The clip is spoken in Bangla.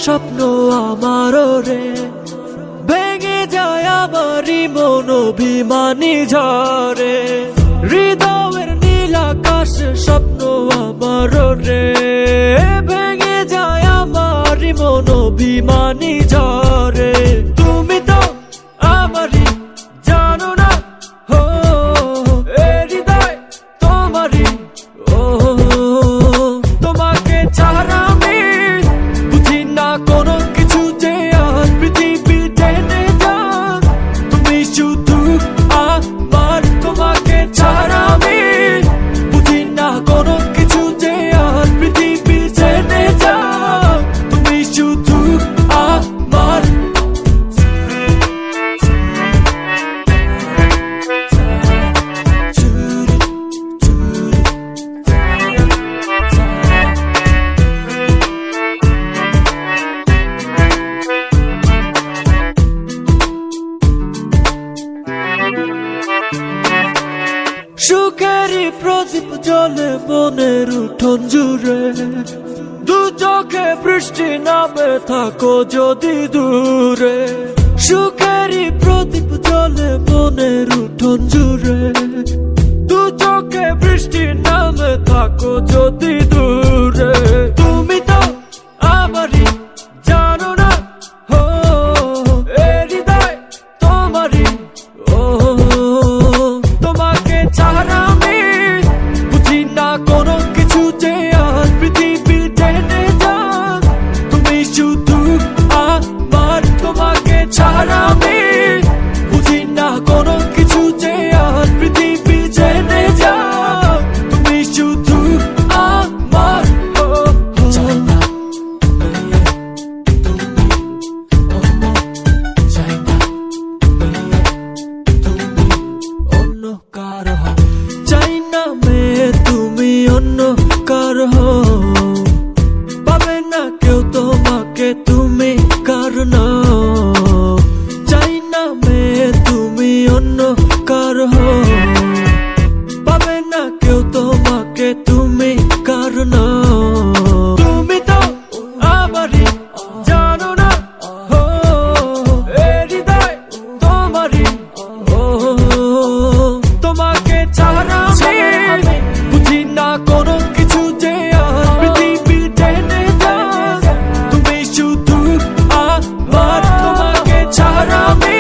স্বপ্ন আমার রে, ভেঙে যায় আমারই মন অভিমানী ঝরে। হৃদয়ের নীল আকাশ স্বপ্ন আমার রে, ভেঙে যায় আমারই মন অভিমানী ঝরে। তুমি তো আমারই জানো না, হো এ হৃদয় তোমারই। ও তোমাকে ছাড়া আমি বুঝি না কোনো কিছু, যে আর পৃথিবী টেনে যাক তুমি শুধু আমার। তোমাকে ছাড়া আমি বুঝি না কোনো কিছু, যে আর পৃথিবী টেনে যাক তুমি শুধু আমার। সুখেরই প্রদীপ জ্বলে মনের উঠোন জুড়ে, দু চোখে বৃষ্টি নামে থাকো যদি দূরে। সুখেরই প্রদীপ জ্বলে মনের উঠোন জুড়ে, দু চোখে বৃষ্টি নামে থাকো যদি দূরে। তুমি তো আমারই জানো না, হো এ হৃদয় তোমারই। ও তোমাকে ছাড়া আমি বুঝি না কোনো কিছু, যে আর পৃথিবী টেনে যাক তুমি শুধু আমার। তোমাকে ছাড়া আমি বুঝি না কোনো কিছু, যে আর পৃথিবী টেনে যাক তুমি শুধু আমার। চাই না চাই না অন্য কারো, চাই না মেয়ে তুমি অন্য কারো, পাবে না কেউ তোমাকে তুমি কারণ। চাই না মেয়ে তুমি অন্য কারো, পাবে না কেউ তোমাকে তুমি কারণ। তুমি তো আমারই জানো না, হো এ হৃদয় তোমারই। ও তোমাকে ছাড়া আমি বুঝি না কোনো কিছু, যে আর পৃথিবী টেনে যাক তুমি শুধু আমার। তোমাকে ছাড়া আমি